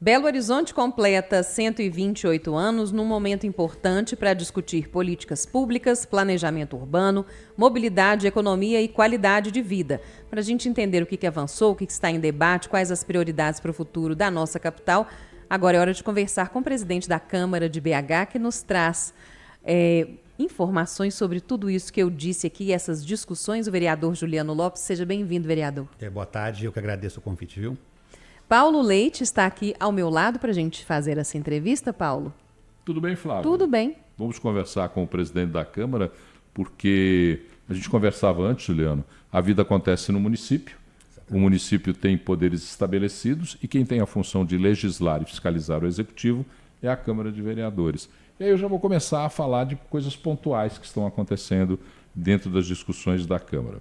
Belo Horizonte completa 128 anos num momento importante para discutir políticas públicas, planejamento urbano, mobilidade, economia e qualidade de vida. Para a gente entender o que avançou, o que está em debate, quais as prioridades para o futuro da nossa capital, agora é hora de conversar com o presidente da Câmara de BH, que nos traz informações sobre tudo isso que eu disse aqui, essas discussões, o vereador Juliano Lopes. Seja bem-vindo, vereador. Boa tarde, eu que agradeço o convite, viu? Paulo Leite está aqui ao meu lado para a gente fazer essa entrevista, Paulo. Tudo bem, Flávio? Tudo bem. Vamos conversar com o presidente da Câmara, porque a gente conversava antes, Juliano, a vida acontece no município, o município tem poderes estabelecidos e quem tem a função de legislar e fiscalizar o executivo é a Câmara de Vereadores. E aí eu já vou começar a falar de coisas pontuais que estão acontecendo dentro das discussões da Câmara.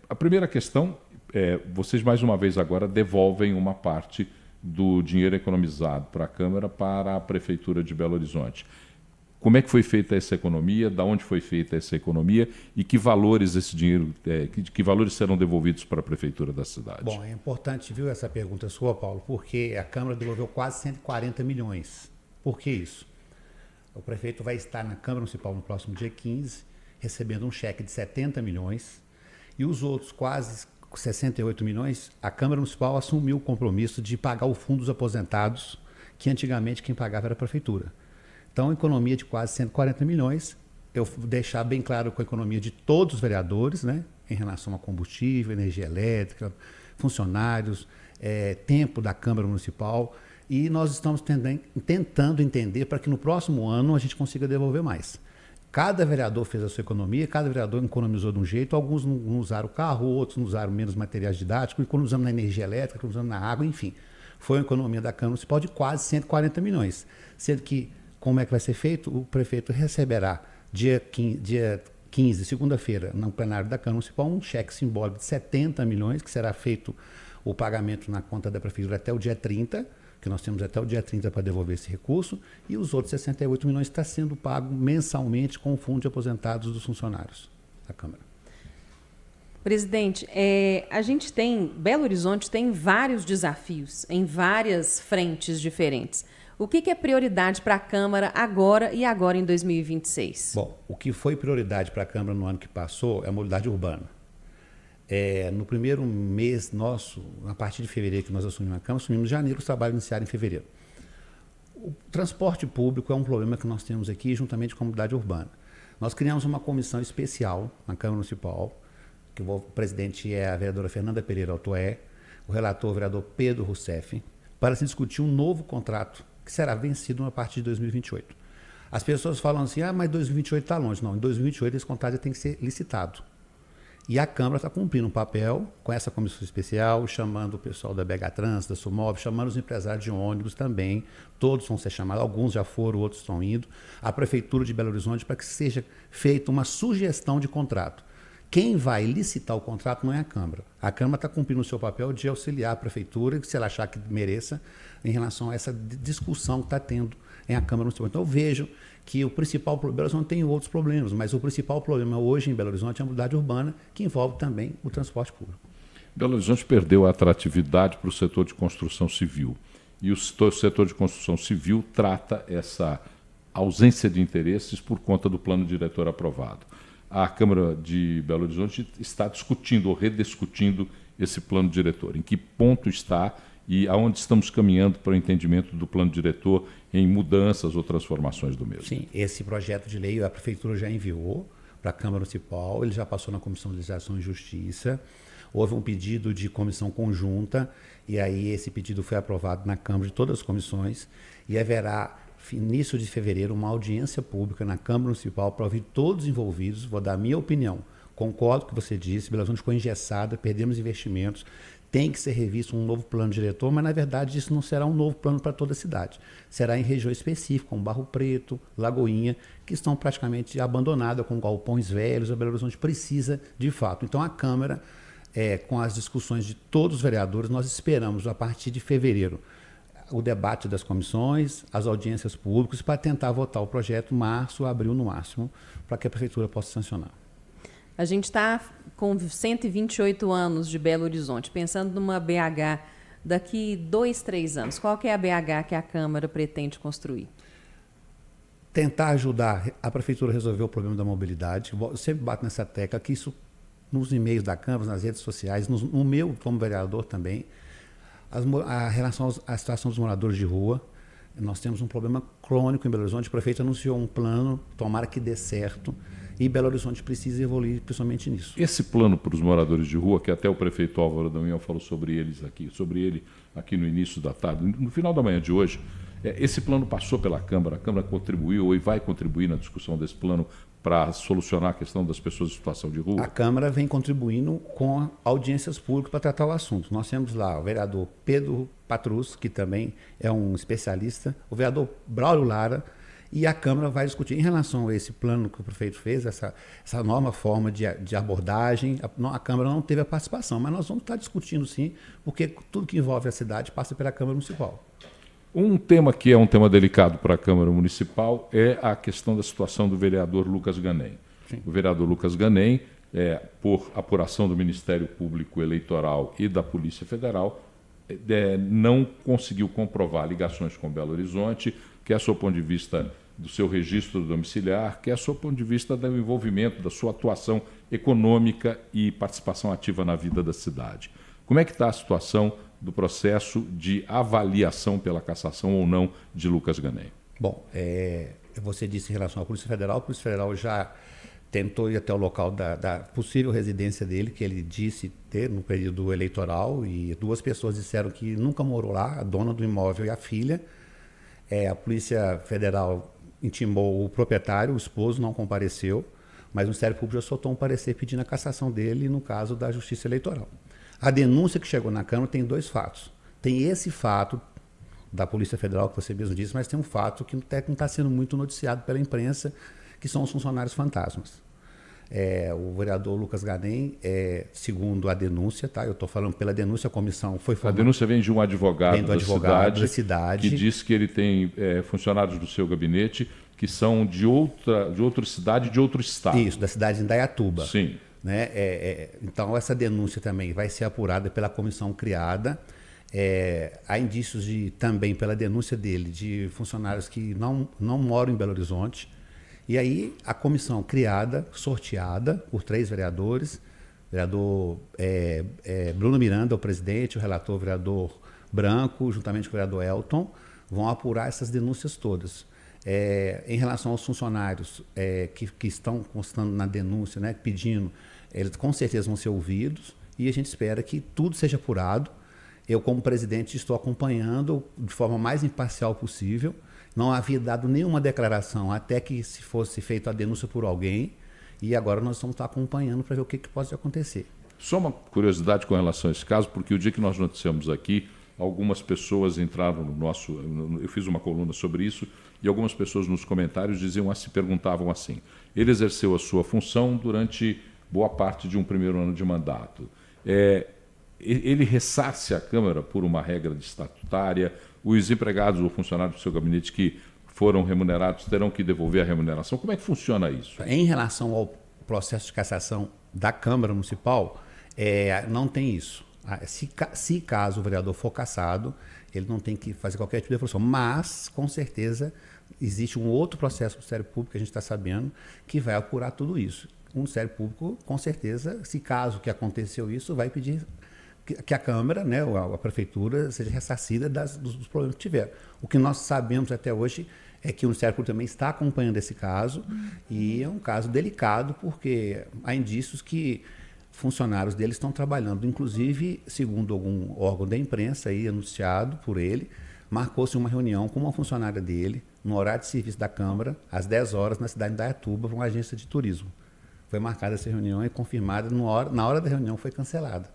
A primeira questão... vocês mais uma vez agora devolvem uma parte do dinheiro economizado para a Câmara para a Prefeitura de Belo Horizonte. Como é que foi feita essa economia? Da onde foi feita essa economia? E que valores esse dinheiro, que valores serão devolvidos para a Prefeitura da cidade? Bom, é importante, viu, essa pergunta sua, Paulo, porque a Câmara devolveu quase 140 milhões. Por que isso? O prefeito vai estar na Câmara Municipal no próximo dia 15, recebendo um cheque de 70 milhões e os outros quase 68 milhões, a Câmara Municipal assumiu o compromisso de pagar o fundo dos aposentados, que antigamente quem pagava era a Prefeitura. Então, economia de quase 140 milhões, eu vou deixar bem claro com a economia de todos os vereadores, né, em relação a combustível, energia elétrica, funcionários, tempo da Câmara Municipal, e nós estamos tentando entender para que no próximo ano a gente consiga devolver mais. Cada vereador fez a sua economia, cada vereador economizou de um jeito, alguns não usaram o carro, outros não usaram menos materiais didáticos, economizando na energia elétrica, economizando na água, enfim. Foi uma economia da Câmara Municipal de quase 140 milhões. Sendo que, como é que vai ser feito? O prefeito receberá dia 15, segunda-feira, no plenário da Câmara Municipal, um cheque simbólico de 70 milhões, que será feito o pagamento na conta da Prefeitura até o dia 30, que nós temos até o dia 30 para devolver esse recurso, e os outros 68 milhões está sendo pago mensalmente com o fundo de aposentados dos funcionários da Câmara. Presidente, a gente Belo Horizonte tem vários desafios em várias frentes diferentes. O que é prioridade para a Câmara agora e agora em 2026? Bom, o que foi prioridade para a Câmara no ano que passou é a mobilidade urbana. No primeiro mês nosso, a partir de fevereiro que nós assumimos a Câmara, assumimos em janeiro, os trabalhos iniciaram em fevereiro. O transporte público é um problema que nós temos aqui, juntamente com a mobilidade urbana. Nós criamos uma comissão especial na Câmara Municipal, que o presidente é a vereadora Fernanda Pereira Altoé, o relator o vereador Pedro Rousseff, para se discutir um novo contrato que será vencido a partir de 2028. As pessoas falam assim, mas 2028 está longe. Não, em 2028 esse contrato já tem que ser licitado. E a Câmara está cumprindo um papel com essa comissão especial, chamando o pessoal da BH Trans, da Sumov, chamando os empresários de ônibus também. Todos vão ser chamados, alguns já foram, outros estão indo. A Prefeitura de Belo Horizonte para que seja feita uma sugestão de contrato. Quem vai licitar o contrato não é a Câmara. A Câmara está cumprindo o seu papel de auxiliar a Prefeitura, se ela achar que mereça, em relação a essa discussão que está tendo em a Câmara Municipal. Então eu vejo que o principal problema, Belo Horizonte tem outros problemas, mas o principal problema hoje em Belo Horizonte é a mobilidade urbana, que envolve também o transporte público. Belo Horizonte perdeu a atratividade para o setor de construção civil. E o setor de construção civil trata essa ausência de interesses por conta do plano diretor aprovado. A Câmara de Belo Horizonte está discutindo ou rediscutindo esse plano diretor. Em que ponto está e aonde estamos caminhando para o entendimento do plano diretor em mudanças ou transformações do mesmo? Sim, esse projeto de lei a Prefeitura já enviou para a Câmara Municipal, ele já passou na Comissão de Legislação e Justiça, houve um pedido de comissão conjunta, e aí esse pedido foi aprovado na Câmara de todas as comissões, e haverá, início de fevereiro, uma audiência pública na Câmara Municipal para ouvir todos os envolvidos. Vou dar a minha opinião. Concordo com o que você disse, Belo Horizonte ficou engessada, perdemos investimentos, tem que ser revisto um novo plano diretor, mas na verdade isso não será um novo plano para toda a cidade. Será em regiões específicas, como Barro Preto, Lagoinha, que estão praticamente abandonadas, com galpões velhos. A Belo Horizonte precisa de fato. Então a Câmara, com as discussões de todos os vereadores, nós esperamos a partir de fevereiro o debate das comissões, as audiências públicas, para tentar votar o projeto março, abril no máximo, para que a Prefeitura possa sancionar. A gente está com 128 anos de Belo Horizonte, pensando numa BH daqui 2, 3 anos? Qual que é a BH que a Câmara pretende construir? Tentar ajudar a Prefeitura a resolver o problema da mobilidade. Eu sempre bato nessa tecla que isso, nos e-mails da Câmara, nas redes sociais, no meu como vereador também, a relação à situação dos moradores de rua. Nós temos um problema crônico em Belo Horizonte. O prefeito anunciou um plano, tomara que dê certo, e Belo Horizonte precisa evoluir principalmente nisso. Esse plano para os moradores de rua, que até o prefeito Álvaro Damião falou sobre ele aqui no início da tarde, no final da manhã de hoje, esse plano passou pela Câmara, a Câmara contribuiu e vai contribuir na discussão desse plano para solucionar a questão das pessoas em situação de rua? A Câmara vem contribuindo com audiências públicas para tratar o assunto. Nós temos lá o vereador Pedro Patrus, que também é um especialista, o vereador Braulio Lara, e a Câmara vai discutir. Em relação a esse plano que o prefeito fez, essa nova forma de abordagem, a Câmara não teve a participação, mas nós vamos estar discutindo sim, porque tudo que envolve a cidade passa pela Câmara Municipal. Um tema que é um tema delicado para a Câmara Municipal é a questão da situação do vereador Lucas Ganem. Sim. O vereador Lucas Ganem, por apuração do Ministério Público Eleitoral e da Polícia Federal, não conseguiu comprovar ligações com Belo Horizonte, quer sob o ponto de vista do seu registro domiciliar, quer sob o ponto de vista do envolvimento, da sua atuação econômica e participação ativa na vida da cidade. Como é que está a situação do processo de avaliação pela cassação ou não de Lucas Ganem? Bom, você disse em relação à Polícia Federal, a Polícia Federal já tentou ir até o local da possível residência dele, que ele disse ter no período eleitoral, e 2 pessoas disseram que nunca morou lá, a dona do imóvel e a filha. A Polícia Federal intimou o proprietário, o esposo não compareceu, mas o Ministério Público já soltou um parecer pedindo a cassação dele no caso da Justiça Eleitoral. A denúncia que chegou na Câmara tem 2 fatos. Tem esse fato da Polícia Federal, que você mesmo disse, mas tem um fato que não está sendo muito noticiado pela imprensa, que são os funcionários fantasmas. O vereador Lucas Ganem, segundo a denúncia, tá? Eu estou falando pela denúncia, a comissão foi formada. A denúncia vem de um advogado, da cidade, que diz que ele tem funcionários do seu gabinete que são de outra cidade, de outro estado. Isso, da cidade de Indaiatuba. Sim. Né? Então, essa denúncia também vai ser apurada pela comissão criada. Há indícios também, pela denúncia dele, de funcionários que não moram em Belo Horizonte. E aí, a comissão criada, sorteada por 3 vereadores, o vereador Bruno Miranda, o presidente, o relator, o vereador Branco, juntamente com o vereador Elton, vão apurar essas denúncias todas. Em relação aos funcionários que estão constando na denúncia, né, pedindo, eles com certeza vão ser ouvidos, e a gente espera que tudo seja apurado. Eu, como presidente, estou acompanhando de forma mais imparcial possível. Não havia dado nenhuma declaração até que se fosse feita a denúncia por alguém, e agora nós estamos acompanhando para ver o que pode acontecer. Só uma curiosidade com relação a esse caso, porque o dia que nós noticiamos aqui, algumas pessoas entraram no nosso... Eu fiz uma coluna sobre isso, e algumas pessoas nos comentários se perguntavam assim: ele exerceu a sua função durante boa parte de um primeiro ano de mandato. Ele ressarce a Câmara por uma regra estatutária? Os empregados ou funcionários do seu gabinete que foram remunerados terão que devolver a remuneração? Como é que funciona isso? Em relação ao processo de cassação da Câmara Municipal, não tem isso. Se caso o vereador for cassado, ele não tem que fazer qualquer tipo de devolução. Mas, com certeza, existe um outro processo do Ministério Público, que a gente está sabendo, que vai apurar tudo isso. O Ministério Público, com certeza, se caso que aconteceu isso, vai pedir que a Câmara, né, a Prefeitura, seja ressarcida dos problemas que tiveram. O que nós sabemos até hoje é que o Ministério Público também está acompanhando esse caso, e é um caso delicado, porque há indícios que funcionários dele estão trabalhando. Inclusive, segundo algum órgão da imprensa aí, anunciado por ele, marcou-se uma reunião com uma funcionária dele, no horário de serviço da Câmara, às 10 horas, na cidade de Indaiatuba, para uma agência de turismo. Foi marcada essa reunião e confirmada, na hora da reunião foi cancelada.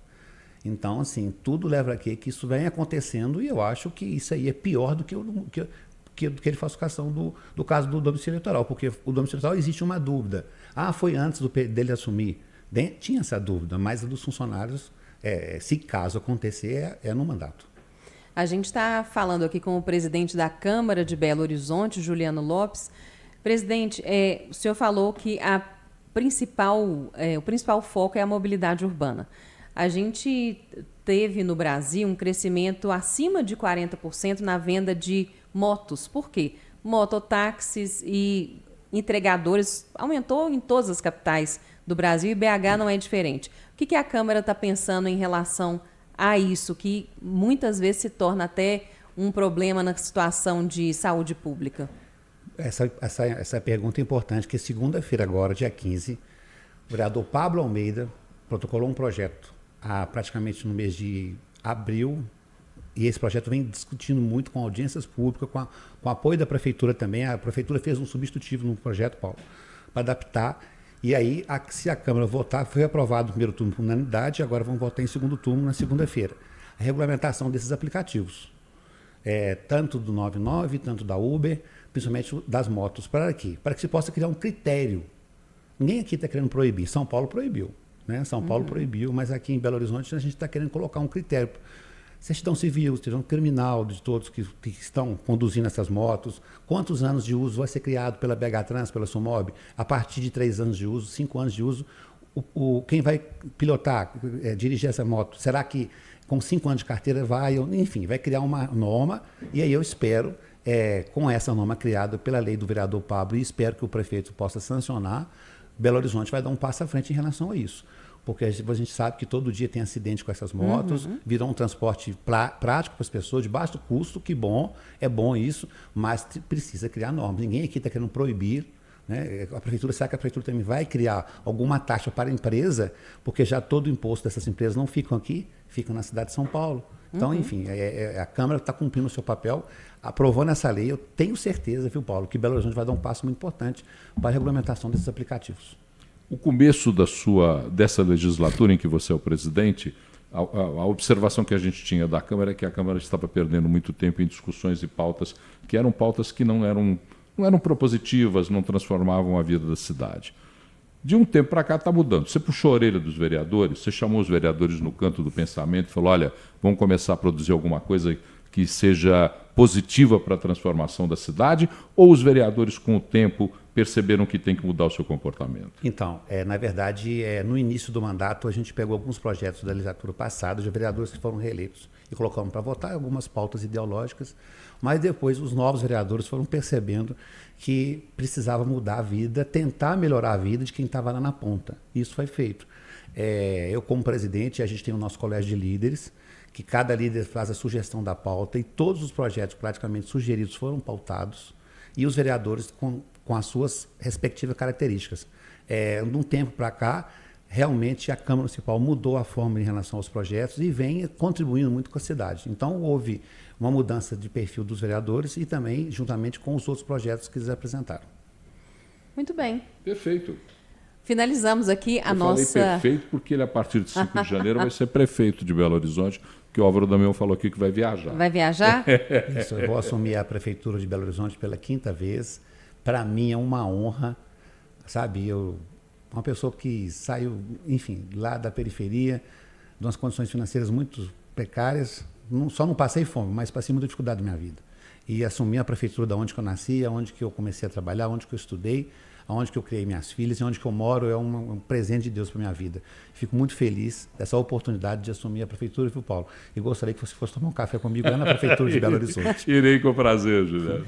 Então, assim, tudo leva a que isso vem acontecendo, e eu acho que isso aí é pior do que a falsificação do caso do domicílio eleitoral, porque o domicílio eleitoral existe uma dúvida. Foi antes dele assumir. Tinha essa dúvida, mas a dos funcionários, se caso acontecer, é no mandato. A gente está falando aqui com o presidente da Câmara de Belo Horizonte, Juliano Lopes. Presidente, o senhor falou que o principal foco é a mobilidade urbana. a gente teve no Brasil um crescimento acima de 40% na venda de motos. Por quê? Mototáxis e entregadores aumentou em todas as capitais do Brasil e BH não é diferente. O que a Câmara está pensando em relação a isso, que muitas vezes se torna até um problema na situação de saúde pública? Essa pergunta é importante, que segunda-feira agora, dia 15, o vereador Pablo Almeida protocolou um projeto praticamente no mês de abril, e esse projeto vem discutindo muito com audiências públicas, com apoio da prefeitura também. A prefeitura fez um substitutivo no projeto, Paulo, para adaptar. E aí, se a Câmara votar, foi aprovado no primeiro turno por unanimidade, agora vão votar em segundo turno na segunda-feira. A regulamentação desses aplicativos, tanto do 99, tanto da Uber, principalmente das motos, para que se possa criar um critério. Ninguém aqui está querendo proibir, São Paulo proibiu. Né? São Paulo proibiu, mas aqui em Belo Horizonte a gente está querendo colocar um critério. Certidão civil, certidão criminal de todos que estão conduzindo essas motos, quantos anos de uso vai ser criado pela BH Trans, pela Sumob, a partir de 3 anos de uso, 5 anos de uso, quem vai pilotar, dirigir essa moto, será que com 5 anos de carteira enfim, vai criar uma norma, e aí eu espero, com essa norma criada pela lei do vereador Pablo, e espero que o prefeito possa sancionar, Belo Horizonte vai dar um passo à frente em relação a isso. Porque a gente sabe que todo dia tem acidente com essas motos, virou um transporte prático para as pessoas, de baixo custo, que bom, é bom isso, mas precisa criar normas. Ninguém aqui está querendo proibir, né? Será que a prefeitura também vai criar alguma taxa para a empresa, porque já todo o imposto dessas empresas não ficam aqui, ficam na cidade de São Paulo. Então, enfim, a Câmara está cumprindo o seu papel, aprovando essa lei. Eu tenho certeza, viu, Paulo, que Belo Horizonte vai dar um passo muito importante para a regulamentação desses aplicativos. O começo dessa legislatura em que você é o presidente, a observação que a gente tinha da Câmara é que a Câmara estava perdendo muito tempo em discussões e pautas que eram pautas que não eram propositivas, não transformavam a vida da cidade. De um tempo para cá está mudando. Você puxou a orelha dos vereadores, você chamou os vereadores no canto do pensamento e falou, olha, vamos começar a produzir alguma coisa que seja positiva para a transformação da cidade, ou os vereadores, com o tempo, perceberam que tem que mudar o seu comportamento? Então, na verdade, no início do mandato, a gente pegou alguns projetos da legislatura passada, de vereadores que foram reeleitos, e colocamos para votar algumas pautas ideológicas, mas depois os novos vereadores foram percebendo que precisava mudar a vida, tentar melhorar a vida de quem estava lá na ponta. Isso foi feito. Eu, como presidente, a gente tem o nosso colégio de líderes, que cada líder faz a sugestão da pauta, e todos os projetos praticamente sugeridos foram pautados, e os vereadores com as suas respectivas características. De um tempo para cá, realmente a Câmara Municipal mudou a forma em relação aos projetos e vem contribuindo muito com a cidade. Então, houve uma mudança de perfil dos vereadores e também juntamente com os outros projetos que eles apresentaram. Muito bem. Perfeito. Finalizamos aqui a nossa... Eu falei perfeito porque ele, a partir de 5 de janeiro, vai ser prefeito de Belo Horizonte, que o Álvaro Damião falou aqui que vai viajar. Vai viajar? Isso, eu vou assumir a Prefeitura de Belo Horizonte pela 5ª vez. Para mim é uma honra, sabe? Uma pessoa que saiu, enfim, lá da periferia, de umas condições financeiras muito precárias, só não passei fome, mas passei muita dificuldade na minha vida. E assumi a prefeitura de onde que eu nasci, onde que eu comecei a trabalhar, onde que eu estudei, onde que eu criei minhas filhas e onde que eu moro, é um presente de Deus para minha vida. Fico muito feliz dessa oportunidade de assumir a prefeitura, viu, Paulo? E gostaria que você fosse tomar um café comigo lá na prefeitura de Belo Horizonte. Irei com prazer, Juliano.